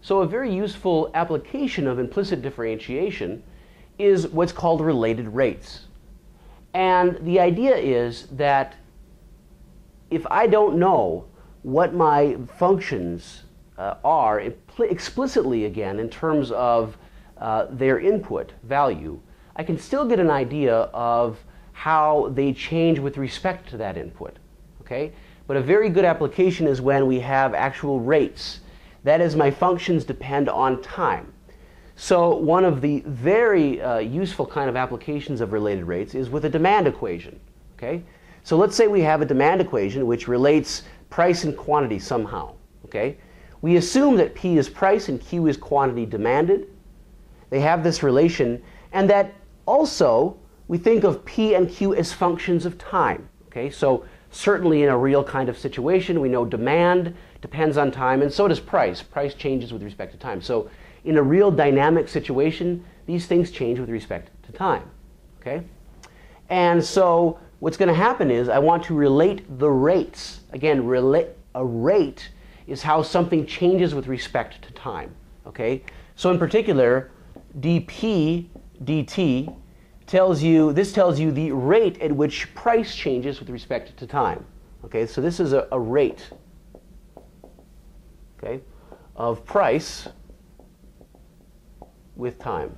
So a very useful application of implicit differentiation is what's called related rates. And the idea is that if I don't know what my functions are explicitly, again, in terms of their input value, I can still get an idea of how they change with respect to that input. Okay? But a very good application is when we have actual rates. That is, my functions depend on time. So one of the very useful kind of applications of related rates is with a demand equation. Okay? So let's say we have a demand equation which relates price and quantity somehow. Okay? We assume that P is price and Q is quantity demanded. They have this relation, and that also we think of P and Q as functions of time. Okay? So certainly in a real kind of situation, we know demand depends on time, and so does price. Price changes with respect to time. So in a real dynamic situation, these things change with respect to time. Okay? And so what's going to happen is I want to relate the rates. Again, a rate is how something changes with respect to time. Okay? So in particular, dp dt tells you the rate at which price changes with respect to time. Okay? So this is a rate, okay, of price with time.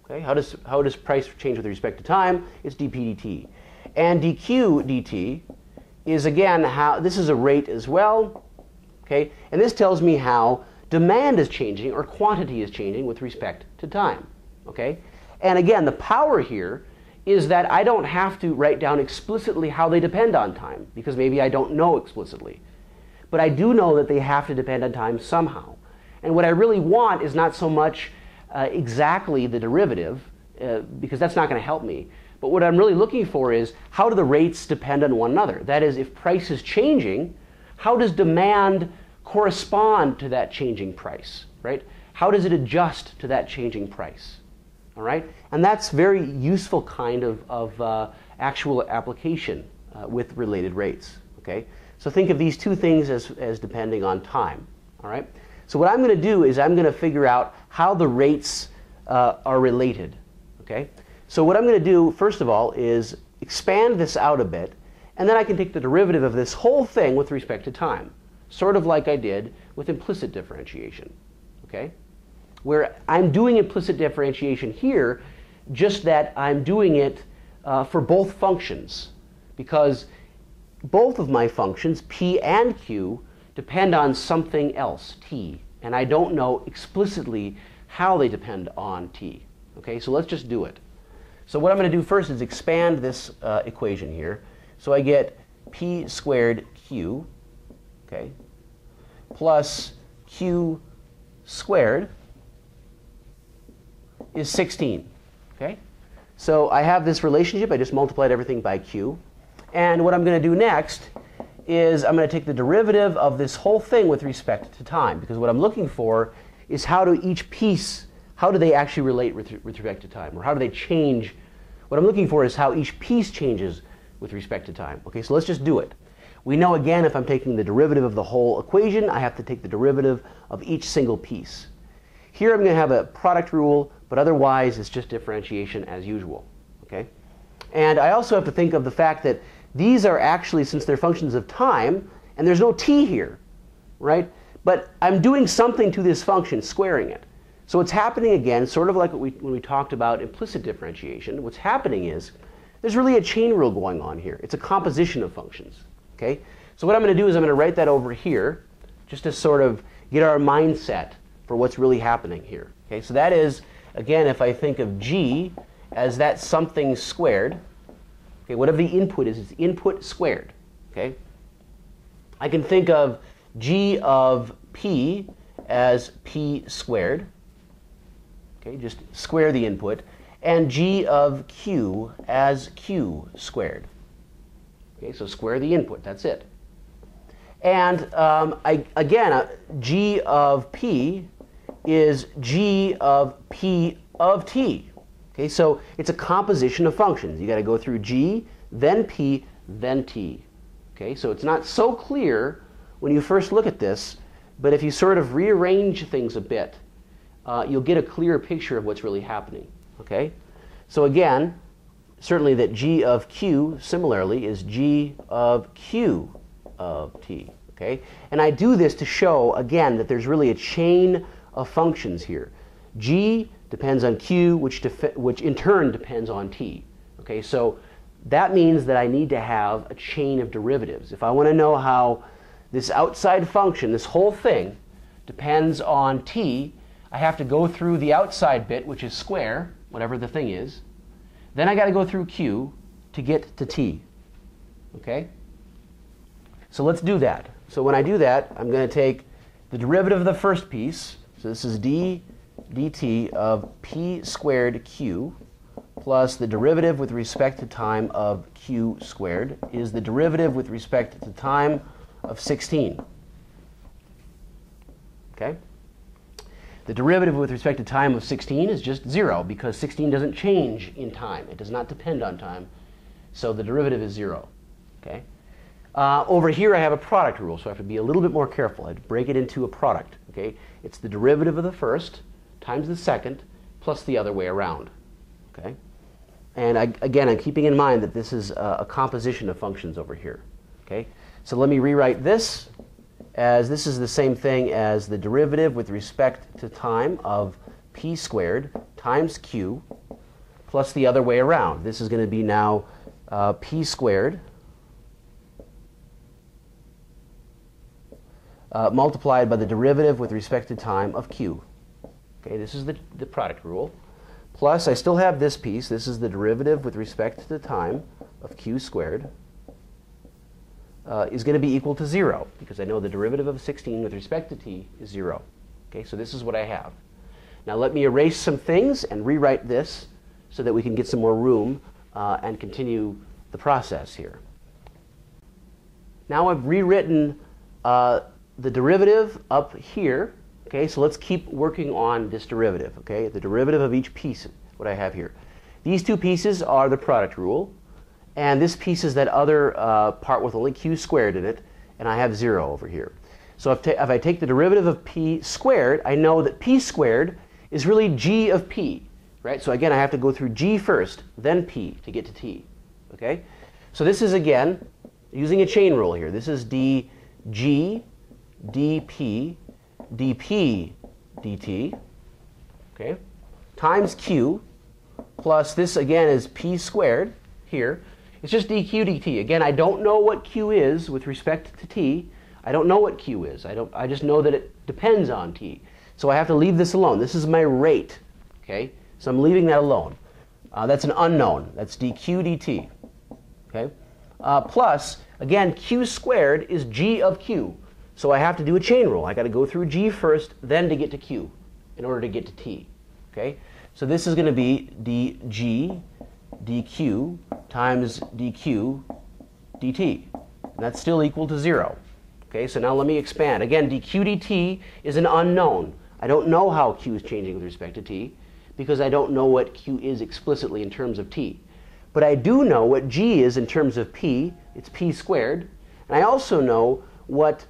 Okay? How does price change with respect to time? It's dp dt. And dq dt is, again, how this is a rate as well. Okay? And this tells me how demand is changing or quantity is changing with respect to time. Okay? And again, the power here is that I don't have to write down explicitly how they depend on time, because maybe I don't know explicitly. But I do know that they have to depend on time somehow. And what I really want is not so much exactly the derivative, because that's not going to help me. But what I'm really looking for is, how do the rates depend on one another? That is, if price is changing, how does demand correspond to that changing price? Right? How does it adjust to that changing price? All right? And that's very useful kind of actual application with related rates. Okay? So think of these two things as depending on time. All right? So what I'm going to do is I'm going to figure out how the rates are related. Okay? So what I'm going to do, first of all, is expand this out a bit, and then I can take the derivative of this whole thing with respect to time, sort of like I did with implicit differentiation. Okay? Where I'm doing implicit differentiation here, just that I'm doing it for both functions, because both of my functions, P and Q, depend on something else, T, and I don't know explicitly how they depend on T. Okay, so let's just do it. So what I'm going to do first is expand this equation here. So I get P squared Q, okay, plus Q squared is 16. Okay? So I have this relationship. I just multiplied everything by Q. And what I'm going to do next is I'm going to take the derivative of this whole thing with respect to time, because what I'm looking for is how do each piece, how do they actually relate with respect to time, or how do they change? What I'm looking for is how each piece changes with respect to time. Okay, so let's just do it. We know, again, if I'm taking the derivative of the whole equation, I have to take the derivative of each single piece. Here I'm going to have a product rule, but otherwise it's just differentiation as usual. Okay? And I also have to think of the fact that these are actually, since they're functions of time, and there's no t here, right? But I'm doing something to this function, squaring it. So what's happening, again, sort of like when we talked about implicit differentiation, what's happening is there's really a chain rule going on here. It's a composition of functions. Okay? So what I'm going to do is I'm going to write that over here, just to sort of get our mindset for what's really happening here. Okay? So that is, again, if I think of G as that something squared, okay, whatever the input is, it's input squared. Okay? I can think of G of P as P squared. Okay, just square the input. And G of Q as Q squared. Okay, so square the input. That's it. And again, G of P is G of P of T. Okay, so it's a composition of functions. You got to go through G, then P, then T. Okay, so it's not so clear when you first look at this but if you sort of rearrange things a bit, you'll get a clearer picture of what's really happening. Okay? So again, certainly that g of q, similarly, is g of q of t. Okay? And I do this to show, again, that there's really a chain of functions here. G depends on q, which in turn depends on t. Okay? So that means that I need to have a chain of derivatives. If I want to know how this outside function, this whole thing, depends on t, I have to go through the outside bit, which is square, whatever the thing is. Then I got to go through q to get to t. Okay? So let's do that. So when I do that, I'm going to take the derivative of the first piece. So this is d dt of p squared q plus the derivative with respect to time of q squared is the derivative with respect to time of 16. Okay? The derivative with respect to time of 16 is just 0 because 16 doesn't change in time. It does not depend on time. So the derivative is 0. Okay? Over here I have a product rule, so I have to be a little bit more careful. I have to break it into a product. Okay? It's the derivative of the first times the second plus the other way around. Okay? And again, I'm keeping in mind that this is a composition of functions over here. Okay? So let me rewrite this as this is the same thing as the derivative with respect to time of p squared times q plus the other way around. This is going to be now p squared multiplied by the derivative with respect to time of q. Okay, this is the product rule. Plus, I still have this piece. This is the derivative with respect to the time of q squared is going to be equal to 0 because I know the derivative of 16 with respect to t is 0. Okay, so this is what I have. Now let me erase some things and rewrite this so that we can get some more room and continue the process here. Now I've rewritten the derivative up here. Okay, so let's keep working on this derivative. Okay, the derivative of each piece, what I have here. These two pieces are the product rule, and this piece is that other part with only q squared in it, and I have 0 over here. So if I take the derivative of p squared, I know that p squared is really g of p, right? So again, I have to go through g first, then p to get to t. Okay, so this is again using a chain rule here. This is dg dp dp dt, okay, times q, plus this again is p squared here. It's just dq dt. Again, I don't know what q is with respect to t. I don't know what q is. I just know that it depends on t. So I have to leave this alone. This is my rate, okay? So I'm leaving that alone. That's an unknown. That's dq dt, okay? Plus, again, q squared is g of q. So I have to do a chain rule. I got to go through g first, then to get to q in order to get to t. Okay? So this is going to be dg dq times dq dt. And that's still equal to 0. Okay? So now let me expand. Again, dq dt is an unknown. I don't know how q is changing with respect to t because I don't know what q is explicitly in terms of t. But I do know what g is in terms of p. It's p squared. And I also know what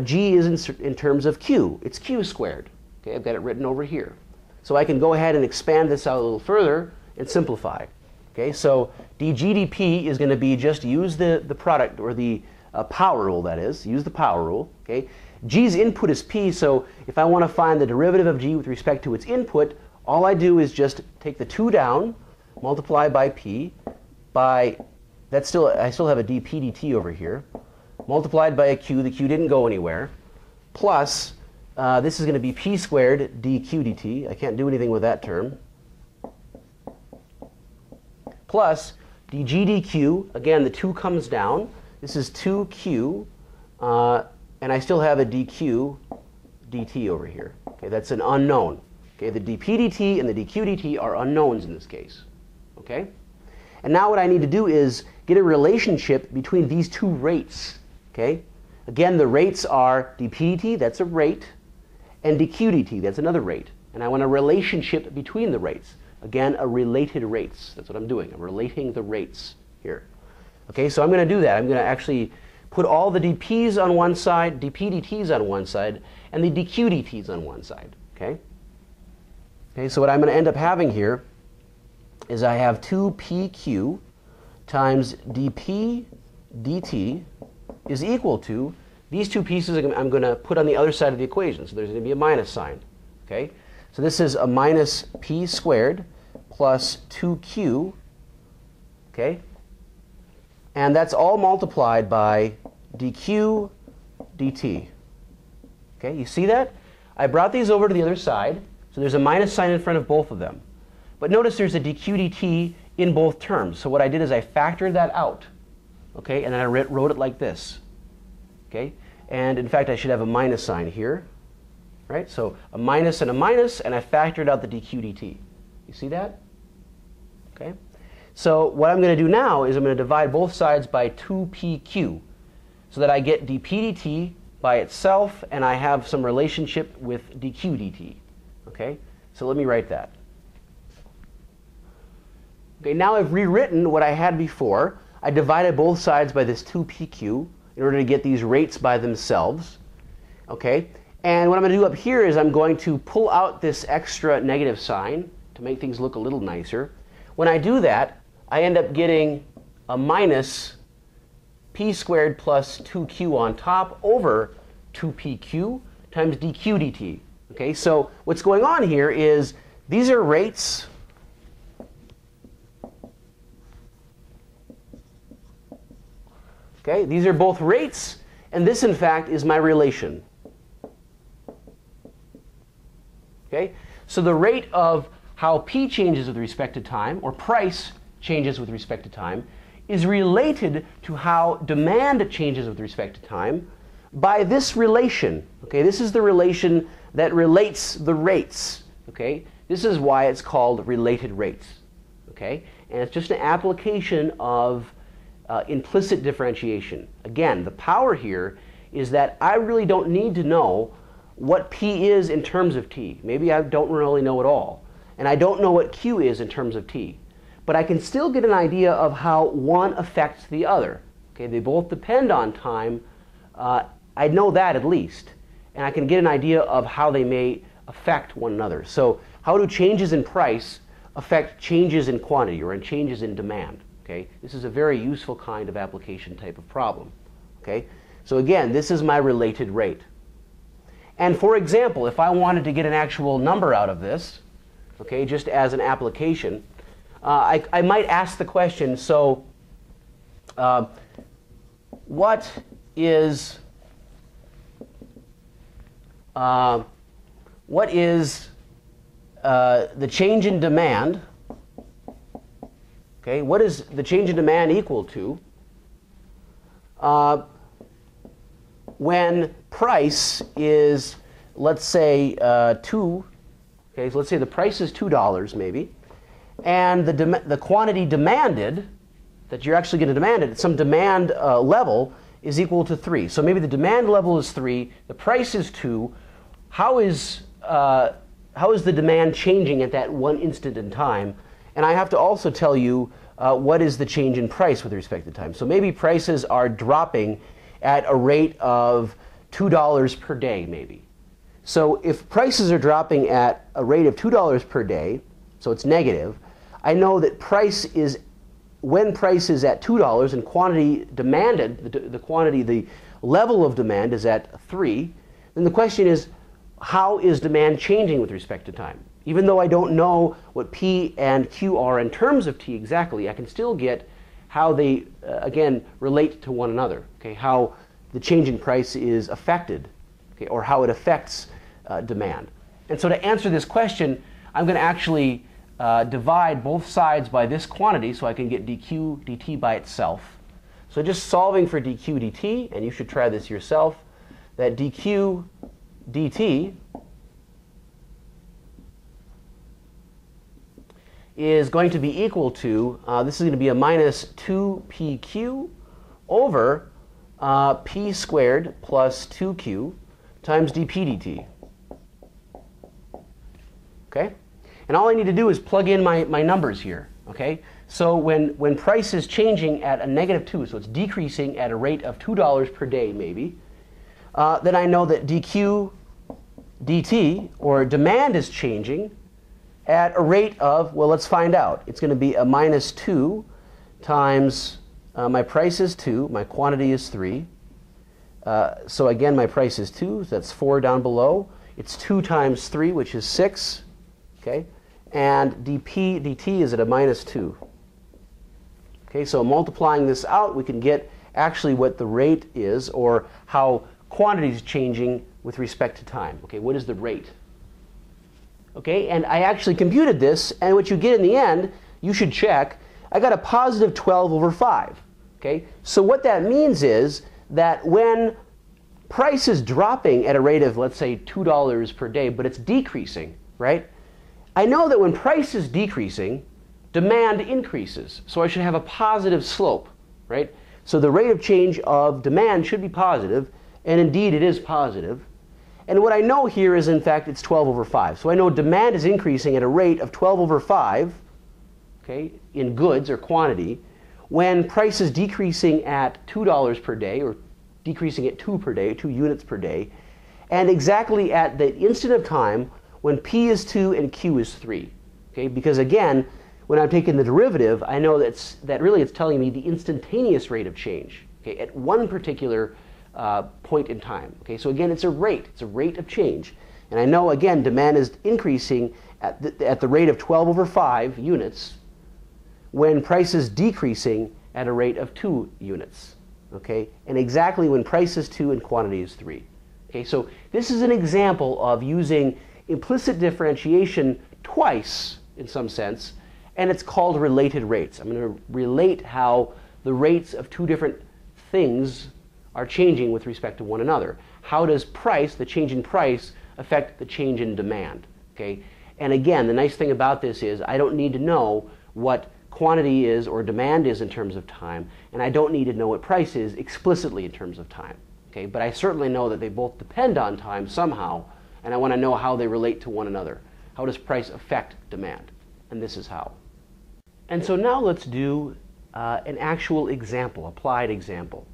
g is in terms of q. It's q squared. Okay, I've got it written over here. So I can go ahead and expand this out a little further and simplify. Okay, so dg dp is going to be just use the product or the power rule, that is. Use the power rule. Okay, g's input is p, so if I want to find the derivative of g with respect to its input, all I do is just take the 2 down, multiply by p, by, I still have a dp dt over here, multiplied by a q, the q didn't go anywhere, plus this is going to be p squared dq dt. I can't do anything with that term. Plus dg dq, again the 2 comes down. This is 2q, and I still have a dq dt over here. Okay, that's an unknown. Okay, the dp dt and the dq dt are unknowns in this case. Okay? And now what I need to do is get a relationship between these two rates. Okay? Again, the rates are dp dt, that's a rate, and dq dt, that's another rate. And I want a relationship between the rates. Again, a related rates. That's what I'm doing. I'm relating the rates here. Okay, so I'm going to do that. I'm going to actually put all the dp's on one side, dp dt's on one side, and the dq dt's on one side. Okay? Okay, so what I'm going to end up having here is I have 2pq times dp dt is equal to these two pieces I'm going to put on the other side of the equation. So there's going to be a minus sign. Okay? So this is a minus p squared plus 2q. Okay? And that's all multiplied by dq dt. Okay? You see that? I brought these over to the other side. So there's a minus sign in front of both of them. But notice there's a dq dt in both terms. So what I did is I factored that out. Okay? And then I wrote it like this. Okay? And in fact, I should have a minus sign here. Right? So a minus, and I factored out the dq dt. You see that? Okay? So what I'm going to do now is I'm going to divide both sides by 2pq so that I get dp dt by itself, and I have some relationship with dq dt. Okay? So let me write that. Okay, now I've rewritten what I had before. I divided both sides by this 2pq in order to get these rates by themselves. Okay? And what I'm going to do up here is I'm going to pull out this extra negative sign to make things look a little nicer. When I do that, I end up getting a minus p squared plus 2q on top over 2pq times dq dt. Okay, so what's going on here is these are rates. Okay, these are both rates, and this, in fact, is my relation. Okay, so the rate of how p changes with respect to time, or price changes with respect to time, is related to how demand changes with respect to time by this relation. Okay, this is the relation that relates the rates. Okay, this is why it's called related rates. Okay, and it's just an application of implicit differentiation. Again, the power here is that I really don't need to know what p is in terms of t. Maybe I don't really know at all. And I don't know what q is in terms of t. But I can still get an idea of how one affects the other. Okay, they both depend on time. I know that at least. And I can get an idea of how they may affect one another. So how do changes in price affect changes in quantity or in changes in demand? Okay, this is a very useful kind of application type of problem. Okay, so again, this is my related rate. And for example, if I wanted to get an actual number out of this, okay, just as an application, I might ask the question, so what is the change in demand? Okay, what is the change in demand equal to when price is, let's say, 2? Okay, so let's say the price is $2 maybe, and the quantity demanded that you're actually going to demand it at some demand level is equal to 3. So maybe the demand level is 3, the price is 2. How is the demand changing at that one instant in time? And I have to also tell you what is the change in price with respect to time. So maybe prices are dropping at a rate of $2 per day, maybe. So if prices are dropping at a rate of $2 per day, so it's negative, I know that when price is at $2 and quantity demanded, the level of demand is at 3, then the question is, how is demand changing with respect to time? Even though I don't know what P and Q are in terms of T exactly, I can still get how they, again, relate to one another. Okay, how the change in price is affected, okay, or how it affects demand. And so to answer this question, I'm going to actually divide both sides by this quantity so I can get dq dt by itself. So just solving for dq dt, and you should try this yourself, that dq dt is going to be equal to, this is going to be a minus 2pq over p squared plus 2q times dp dt. Okay? And all I need to do is plug in my numbers here. Okay? So when price is changing at a -2, so it's decreasing at a rate of $2 per day maybe, then I know that dq dt, or demand, is changing at a rate of, well, let's find out. It's going to be a -2 times my price is 2, my quantity is 3. So again, my price is 2, so that's 4 down below. It's 2 times 3, which is 6. Okay? And dp dt is at a -2. Okay, so multiplying this out, we can get actually what the rate is, or how quantity is changing with respect to time. Okay, what is the rate? Okay, and I actually computed this, and what you get in the end, you should check, I got a positive 12 over 5. Okay, so what that means is that when price is dropping at a rate of, let's say, $2 per day, but it's decreasing, right? I know that when price is decreasing, demand increases. So I should have a positive slope, right? So the rate of change of demand should be positive, and indeed it is positive. And what I know here is, in fact, it's 12 over 5. So I know demand is increasing at a rate of 12 over 5, okay, in goods or quantity, when price is decreasing at $2 per day, or decreasing at 2 per day, 2 units per day, and exactly at the instant of time when P is 2 and Q is 3. Okay, because again, when I'm taking the derivative, I know that really it's telling me the instantaneous rate of change, okay, at one particular point in time. Okay, so again, it's a rate of change. And I know, again, demand is increasing at the rate of 12 over 5 units when price is decreasing at a rate of 2 units. Okay, and exactly when price is 2 and quantity is 3. Okay, so this is an example of using implicit differentiation twice, in some sense, and it's called related rates. I'm going to relate how the rates of two different things are changing with respect to one another. How does price, the change in price, affect the change in demand? Okay, and again, the nice thing about this is I don't need to know what quantity is or demand is in terms of time, and I don't need to know what price is explicitly in terms of time. Okay, but I certainly know that they both depend on time somehow, and I want to know how they relate to one another. How does price affect demand? And this is how. And so now let's do an actual example, applied example.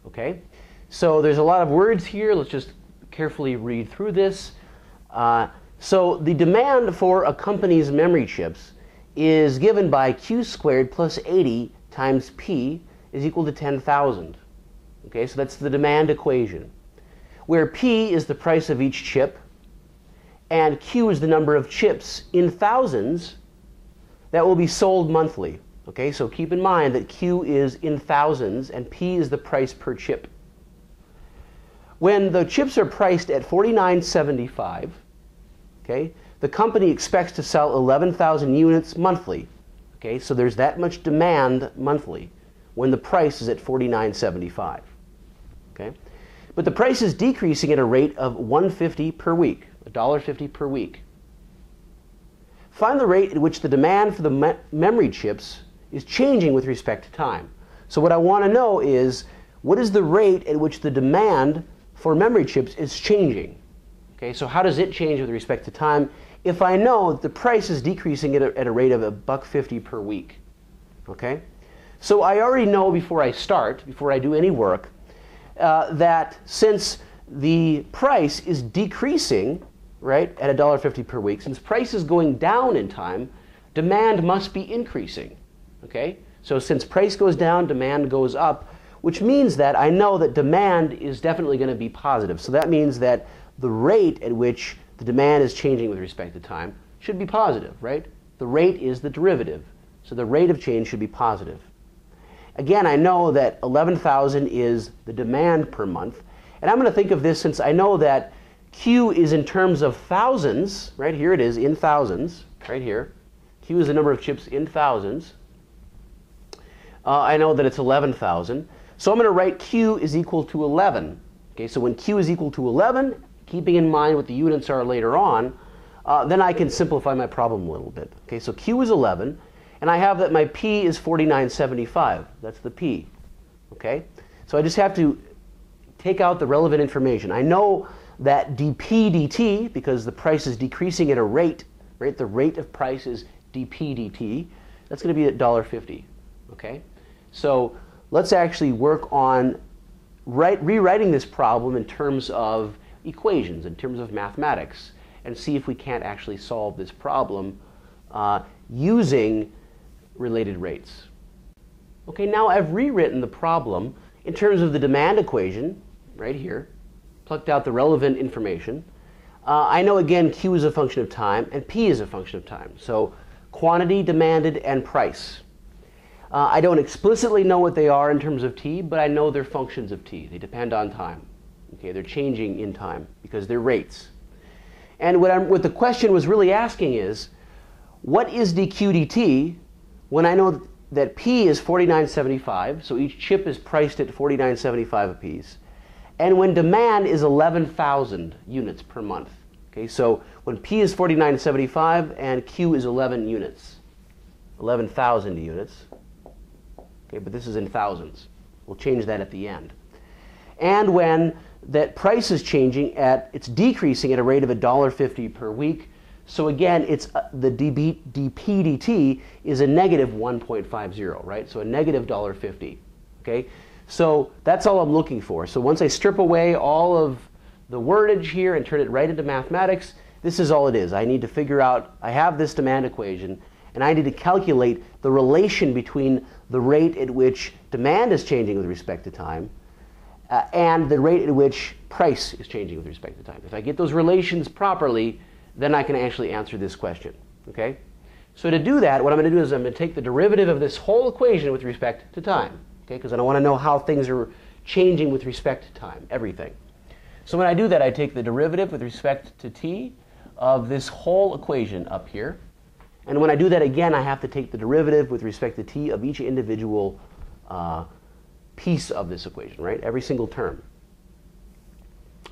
Okay, so there's a lot of words here. Let's just carefully read through this. So the demand for a company's memory chips is given by Q squared plus 80 times P is equal to 10,000. Okay, so that's the demand equation, where P is the price of each chip and Q is the number of chips in thousands that will be sold monthly. Okay, so keep in mind that Q is in thousands and P is the price per chip. When the chips are priced at $49.75, okay, the company expects to sell 11,000 units monthly. Okay, so there's that much demand monthly when the price is at $49.75. Okay, but the price is decreasing at a rate of $1.50 per week, $1.50 per week. Find the rate at which the demand for the memory chips is changing with respect to time. So what I want to know is, what is the rate at which the demand for memory chips is changing? Okay, so how does it change with respect to time if I know that the price is decreasing at a rate of $1.50 per week? Okay, so I already know before I start, before I do any work, that since the price is decreasing, right, at $1.50 per week, since price is going down in time, demand must be increasing. Okay, so since price goes down, demand goes up, which means that I know that demand is definitely going to be positive. So that means that the rate at which the demand is changing with respect to time should be positive, right? The rate is the derivative, so the rate of change should be positive. Again, I know that 11,000 is the demand per month, and I'm going to think of this, since I know that Q is in terms of thousands, right? Here it is, in thousands, right here. Q is the number of chips in thousands. I know that it's 11,000. So I'm going to write Q is equal to 11. Okay, so when Q is equal to 11, keeping in mind what the units are later on, then I can simplify my problem a little bit. Okay, so Q is 11, and I have that my P is 49.75. That's the P. Okay, so I just have to take out the relevant information. I know that dp dt, because the price is decreasing at a rate, right? The rate of price is dp dt. that's going to be $1.50. Okay? So let's actually work on rewriting this problem in terms of equations, in terms of mathematics, and see if we can't actually solve this problem using related rates. Okay, now I've rewritten the problem in terms of the demand equation, right here, plucked out the relevant information. I know, again, Q is a function of time, and P is a function of time. So quantity demanded and price. I don't explicitly know what they are in terms of T, but I know they're functions of T. They depend on time. Okay, they're changing in time because they're rates. And what the question was really asking is, what is dq dt when I know that P is $49.75, so each chip is priced at $49.75 a piece, and when demand is 11,000 units per month. Okay, so when P is $49.75 and Q is 11 units, 11,000 units. Okay, but this is in thousands. We'll change that at the end. And when that price is changing it's decreasing at a rate of $1.50 per week. So again, it's the dp dt is a negative 1.50, right? So a negative $1.50. Okay, so that's all I'm looking for. So once I strip away all of the wordage here and turn it right into mathematics, this is all it is. I need to figure out, I have this demand equation, and I need to calculate the relation between the rate at which demand is changing with respect to time and the rate at which price is changing with respect to time. If I get those relations properly, then I can actually answer this question. Okay? So to do that, what I'm going to do is I'm going to take the derivative of this whole equation with respect to time. Okay? Because I want to know how things are changing with respect to time, everything. So when I do that, I take the derivative with respect to t of this whole equation up here. And when I do that again, I have to take the derivative with respect to t of each individual piece of this equation, right? Every single term.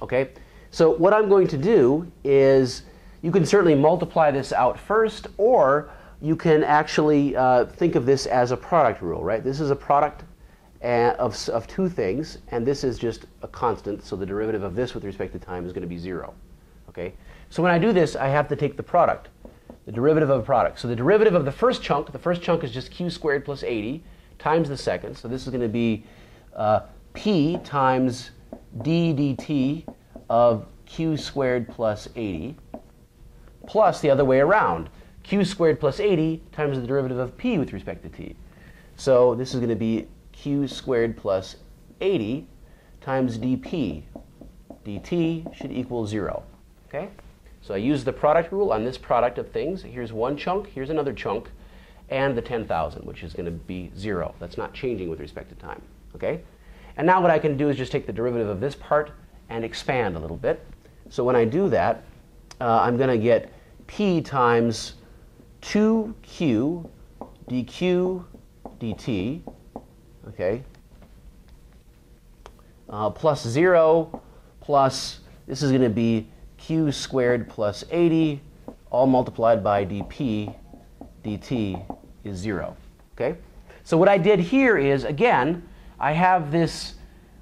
Okay? So what I'm going to do is, you can certainly multiply this out first, or you can actually think of this as a product rule, right? This is a product of two things, and this is just a constant, so the derivative of this with respect to time is going to be 0. Okay? So when I do this, I have to take the product. The derivative of a product. So the derivative of the first chunk is just q squared plus 80 times the second. So this is going to be p times d dt of q squared plus 80 plus the other way around. Q squared plus 80 times the derivative of p with respect to t. So this is going to be q squared plus 80 times dp. dt should equal 0. Okay? So I use the product rule on this product of things. Here's one chunk, here's another chunk, and the 10,000, which is going to be 0. That's not changing with respect to time. Okay? And now what I can do is just take the derivative of this part and expand a little bit. So when I do that, I'm going to get p times 2q dq dt, okay, plus 0 plus, this is going to be q squared plus 80, all multiplied by dp dt is 0. Okay? So what I did here is, again, I have this,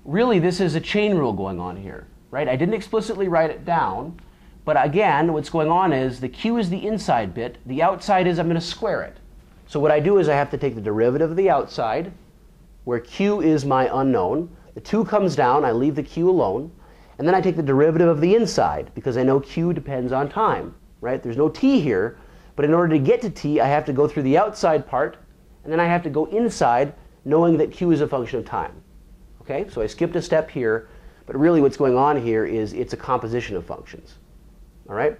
really this is a chain rule going on here, right? I didn't explicitly write it down, but again, what's going on is the q is the inside bit, the outside is I'm going to square it. So what I do is I have to take the derivative of the outside, where q is my unknown. The 2 comes down, I leave the q alone. And then I take the derivative of the inside, because I know q depends on time, right? There's no t here, but in order to get to t, I have to go through the outside part, and then I have to go inside, knowing that q is a function of time. Okay? So I skipped a step here, but really what's going on here is it's a composition of functions. All right?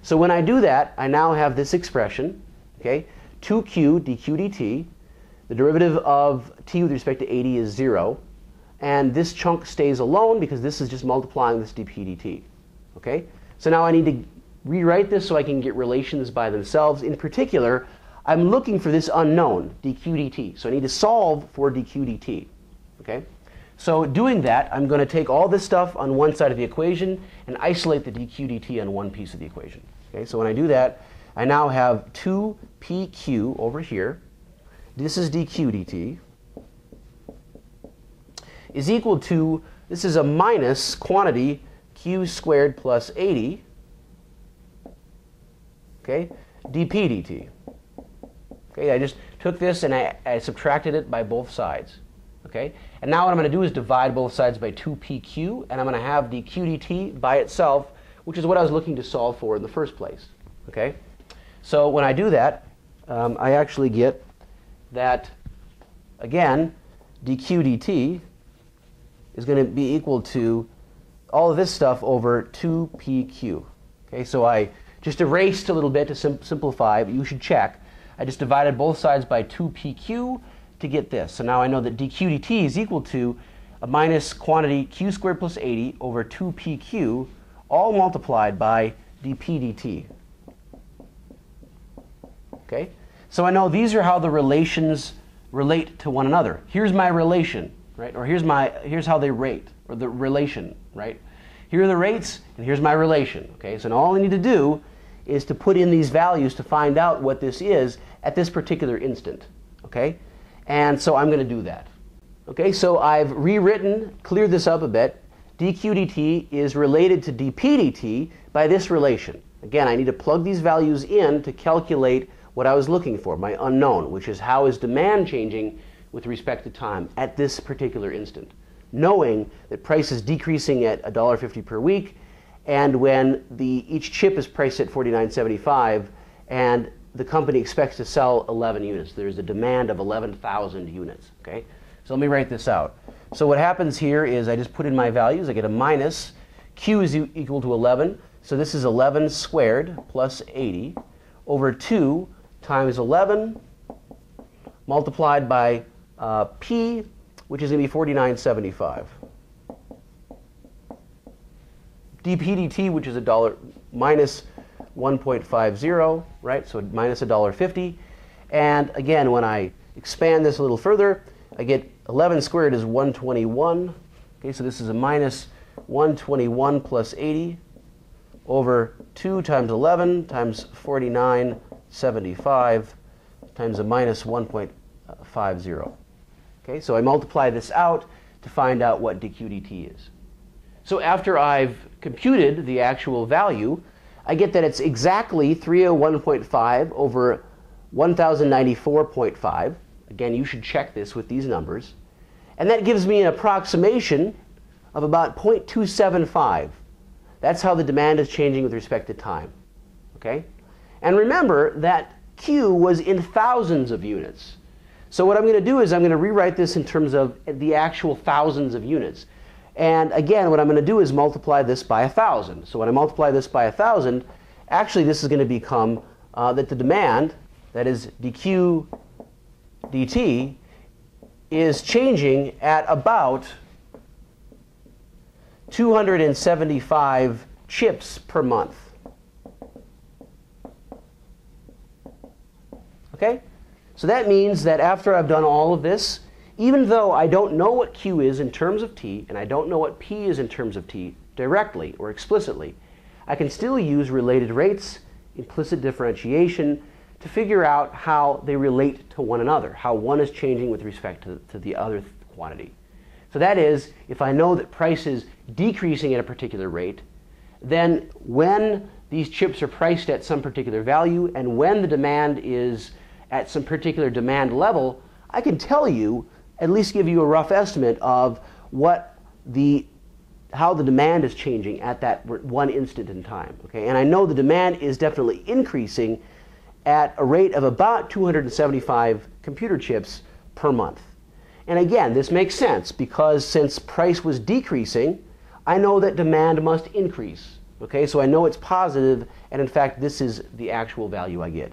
So when I do that, I now have this expression, okay? 2q dq dt. The derivative of t with respect to 80 is 0. And this chunk stays alone because this is just multiplying this dp dt. Okay? So now I need to rewrite this so I can get relations by themselves. In particular, I'm looking for this unknown, dq dt. So I need to solve for dq dt. Okay? So doing that, I'm going to take all this stuff on one side of the equation and isolate the dq dt on one piece of the equation. Okay? So when I do that, I now have 2pq over here. This is dq dt. Is equal to, this is a minus quantity, q squared plus 80, okay, dp dt. Okay, I just took this and I subtracted it by both sides. Okay, and now what I'm going to do is divide both sides by 2pq, and I'm going to have dq dt by itself, which is what I was looking to solve for in the first place. Okay, so when I do that, I actually get that, again, dq dt is going to be equal to all of this stuff over 2pq. Okay, so I just erased a little bit to simplify, but you should check. I just divided both sides by 2pq to get this. So now I know that dq dt is equal to a minus quantity q squared plus 80 over 2pq, all multiplied by dp dt. Okay? So I know these are how the relations relate to one another. Here's my relation, right? Or here's how they rate, or the relation, right? Here are the rates, and here's my relation. Okay? So now all I need to do is to put in these values to find out what this is at this particular instant. Okay? And so I'm going to do that. Okay, so I've rewritten, cleared this up a bit. dq dt is related to dp dt by this relation. Again, I need to plug these values in to calculate what I was looking for, my unknown, which is how is demand changing with respect to time at this particular instant, knowing that price is decreasing at $1.50 per week, and when each chip is priced at $49.75, and the company expects to sell 11 units. There's a demand of 11,000 units. Okay, so let me write this out. So what happens here is I just put in my values. I get a minus. Q is equal to 11. So this is 11 squared plus 80 over 2 times 11 multiplied by P, which is going to be 49.75. dp dt, which is minus 1.50, right? So minus $1.50. And again, when I expand this a little further, I get 11 squared is 121. Okay, so this is a minus 121 plus 80 over 2 times 11 times 49.75 times a minus 1.50. Okay, so I multiply this out to find out what dq dt is. So after I've computed the actual value, I get that it's exactly 301.5 over 1094.5. Again, you should check this with these numbers. And that gives me an approximation of about 0.275. That's how the demand is changing with respect to time. Okay? And remember that Q was in thousands of units. So what I'm going to do is I'm going to rewrite this in terms of the actual thousands of units. And again, what I'm going to do is multiply this by 1,000. So when I multiply this by 1,000, actually this is going to become that the demand, that is dq dt, is changing at about 275 chips per month. Okay? So that means that after I've done all of this, even though I don't know what Q is in terms of T, and I don't know what P is in terms of T directly or explicitly, I can still use related rates, implicit differentiation, to figure out how they relate to one another, how one is changing with respect to the other quantity. So that is, if I know that price is decreasing at a particular rate, then when these chips are priced at some particular value and when the demand is at some particular demand level, I can tell you, at least give you a rough estimate of how the demand is changing at that one instant in time. Okay? And I know the demand is definitely increasing at a rate of about 275 computer chips per month. And again, this makes sense because since price was decreasing, I know that demand must increase. Okay? So I know it's positive, and in fact, this is the actual value I get.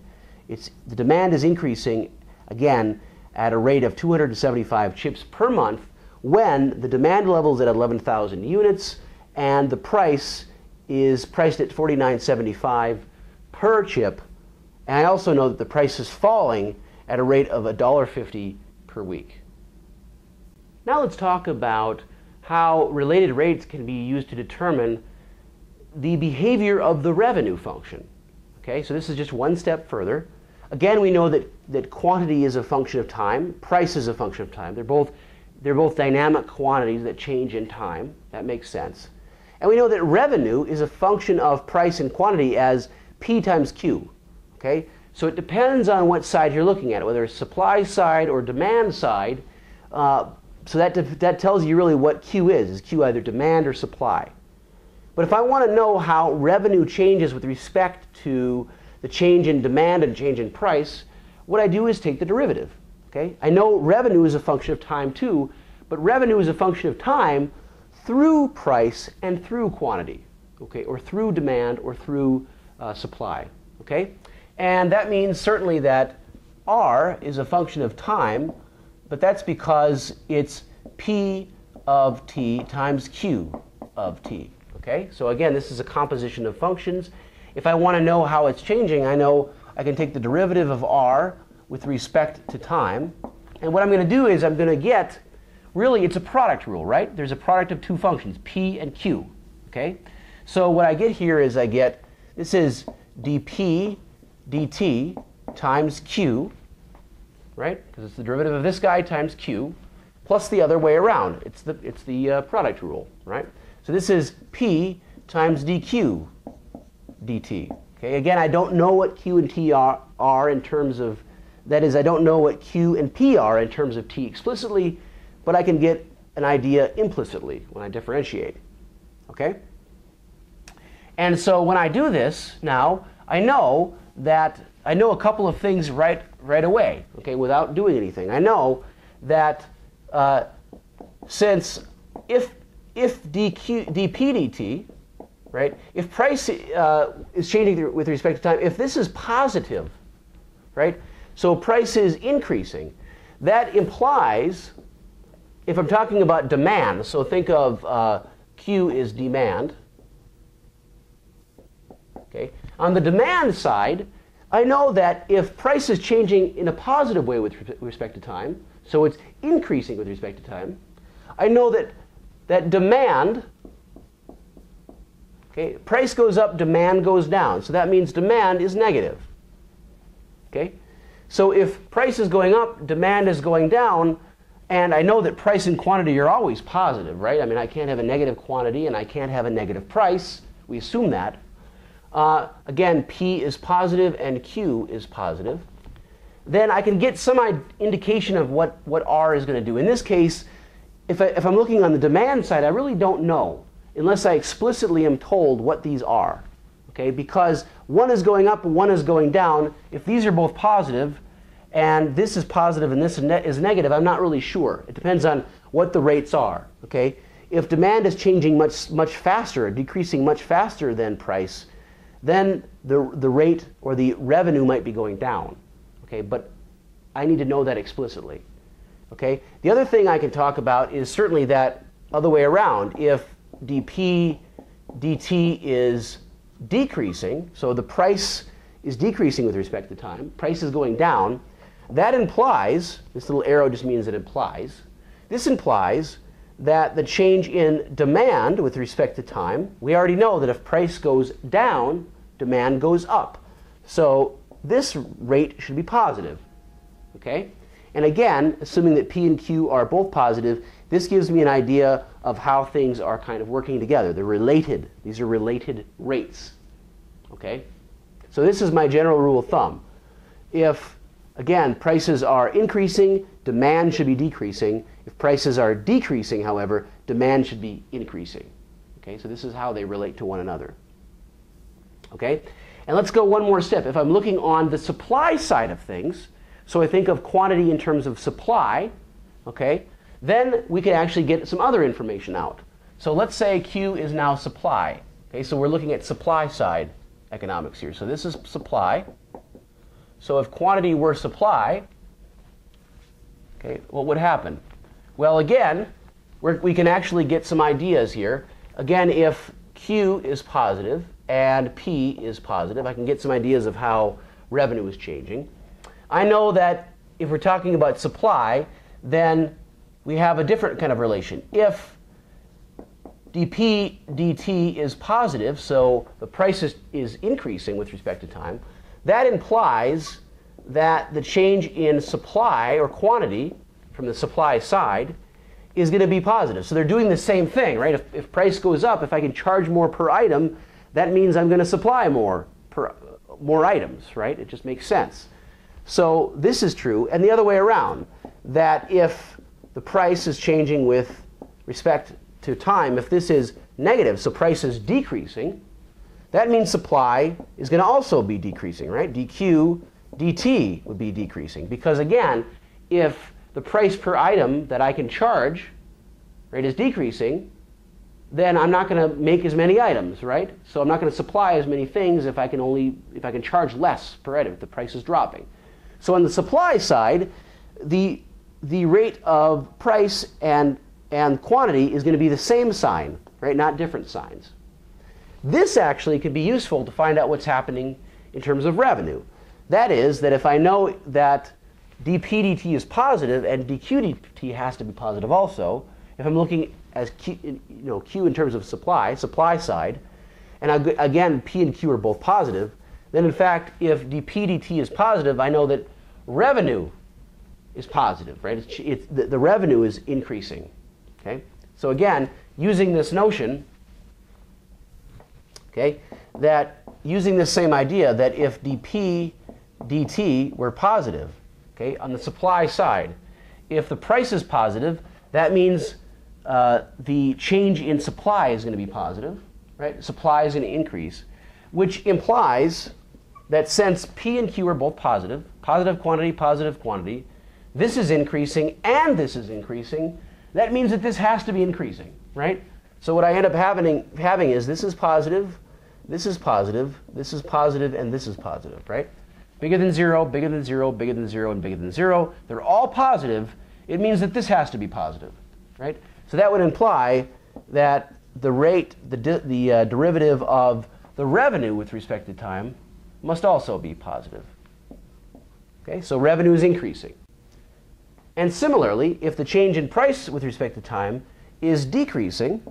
The demand is increasing, again, at a rate of 275 chips per month when the demand level is at 11,000 units and the price is priced at $49.75 per chip. And I also know that the price is falling at a rate of $1.50 per week. Now let's talk about how related rates can be used to determine the behavior of the revenue function. Okay, so this is just one step further. Again, we know that quantity is a function of time, price is a function of time. They're both dynamic quantities that change in time. That makes sense. And we know that revenue is a function of price and quantity as P times Q. Okay? So it depends on what side you're looking at, whether it's supply side or demand side. So that tells you really what Q is. Is Q either demand or supply? But if I want to know how revenue changes with respect to the change in demand and change in price, what I do is take the derivative. Okay? I know revenue is a function of time too, but revenue is a function of time through price and through quantity, okay, or through demand or through supply. Okay? And that means certainly that R is a function of time, but that's because it's P of t times Q of t. Okay? So again, this is a composition of functions. If I want to know how it's changing, I know I can take the derivative of R with respect to time. And what I'm going to do is I'm going to get, really it's a product rule, right? There's a product of two functions, P and Q. Okay? So what I get here is I get, this is dP dt times Q, right? Because it's the derivative of this guy times Q, plus the other way around. It's the product rule, right? So this is P times dQ dt. Okay, again, I don't know what Q and T are in terms of, that is, I don't know what Q and P are in terms of T explicitly, but I can get an idea implicitly when I differentiate. Okay? And so when I do this now, I know a couple of things right away, okay, without doing anything. I know that since if dP dt, right, if price is changing with respect to time, if this is positive, right, so price is increasing, that implies, if I'm talking about demand, so think of Q is demand. Okay. On the demand side, I know that if price is changing in a positive way with respect to time, so it's increasing with respect to time, I know that demand, okay, price goes up, demand goes down. So that means demand is negative. Okay? So if price is going up, demand is going down, and I know that price and quantity are always positive, right? I mean, I can't have a negative quantity and I can't have a negative price. We assume that. Again, P is positive and Q is positive. Then I can get some indication of what R is going to do. In this case, if I'm looking on the demand side, I really don't know unless I explicitly am told what these are. Okay? Because one is going up and one is going down. If these are both positive and this is positive and this is negative, I'm not really sure. It depends on what the rates are. Okay? If demand is changing much faster, decreasing much faster than price, then the rate or the revenue might be going down. Okay, but I need to know that explicitly. Okay, the other thing I can talk about is certainly that other way around. If dP dt is decreasing, so the price is decreasing with respect to time, price is going down, that implies, this little arrow just means it implies, this implies that the change in demand with respect to time, we already know that if price goes down, demand goes up. So this rate should be positive. Okay? And again, assuming that P and Q are both positive, this gives me an idea of how things are kind of working together. They're related. These are related rates. Okay? So this is my general rule of thumb. If, again, prices are increasing, demand should be decreasing. If prices are decreasing, however, demand should be increasing. Okay? So this is how they relate to one another. Okay? And let's go one more step. If I'm looking on the supply side of things, so I think of quantity in terms of supply, okay, then we can actually get some other information out. So let's say Q is now supply. Okay, so we're looking at supply side economics here. So this is supply. So if quantity were supply, okay, what would happen? Well, again, we can actually get some ideas here. Again, if Q is positive and P is positive, I can get some ideas of how revenue is changing. I know that if we're talking about supply, then we have a different kind of relation. If dP dt is positive, so the price is increasing with respect to time, that implies that the change in supply or quantity from the supply side is going to be positive. So they're doing the same thing, right? If price goes up, if I can charge more per item, that means I'm going to supply more more items, right? It just makes sense. So this is true, and the other way around, that if the price is changing with respect to time, if this is negative, so price is decreasing, that means supply is going to also be decreasing, right? dq dt would be decreasing, because again, if the price per item that I can charge, right, is decreasing, then I'm not going to make as many items, right? So I'm not going to supply as many things if I can charge less per item if the price is dropping. So on the supply side, the rate of price and quantity is going to be the same sign, right? Not different signs. This actually could be useful to find out what's happening in terms of revenue. That is, that if I know that dp dt is positive and dq dt has to be positive also, if I'm looking as Q, Q in terms of supply side, and again P and Q are both positive, then in fact if dp dt is positive, I know that revenue is positive, right? The revenue is increasing. Okay, so again, using this notion, okay, that using this same idea that if dp dt were positive, okay, on the supply side, if the price is positive, that means the change in supply is going to be positive, right? Supply is going to increase, which implies that since P and Q are both positive, positive quantity, this is increasing and this is increasing, that means that this has to be increasing, right? So what I end up having is this is positive, this is positive, this is positive, and this is positive, right? Bigger than 0, bigger than 0, bigger than 0, and bigger than 0. They're all positive. It means that this has to be positive, right? So that would imply that the rate, the derivative of the revenue with respect to time must also be positive. Okay, so revenue is increasing. And similarly, if the change in price with respect to time is decreasing,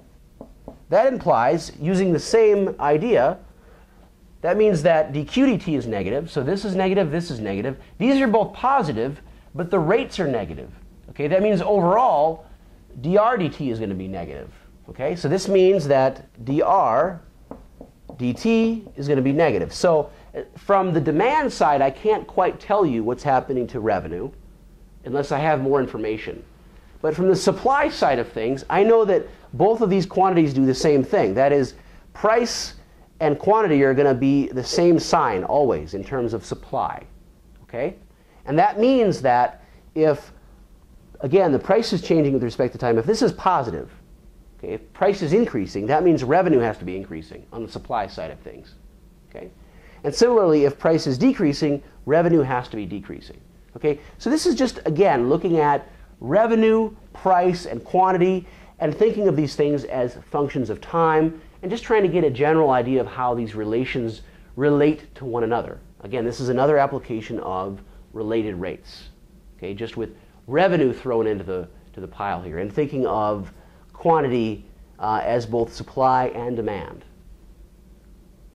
that implies, using the same idea, that means that dq dt is negative. So this is negative, this is negative. These are both positive, but the rates are negative. Okay, that means overall, dr dt is going to be negative. Okay, so this means that dr dt is going to be negative. So from the demand side, I can't quite tell you what's happening to revenue unless I have more information. But from the supply side of things, I know that both of these quantities do the same thing. That is, price and quantity are going to be the same sign always in terms of supply. Okay? And that means that if, again, the price is changing with respect to time, if this is positive, okay, if price is increasing, that means revenue has to be increasing on the supply side of things. Okay? And similarly, if price is decreasing, revenue has to be decreasing. Okay? So this is just, again, looking at revenue, price, and quantity, and thinking of these things as functions of time, and just trying to get a general idea of how these relations relate to one another. Again, this is another application of related rates. Okay? Just with revenue thrown into the pile here, and thinking of quantity as both supply and demand.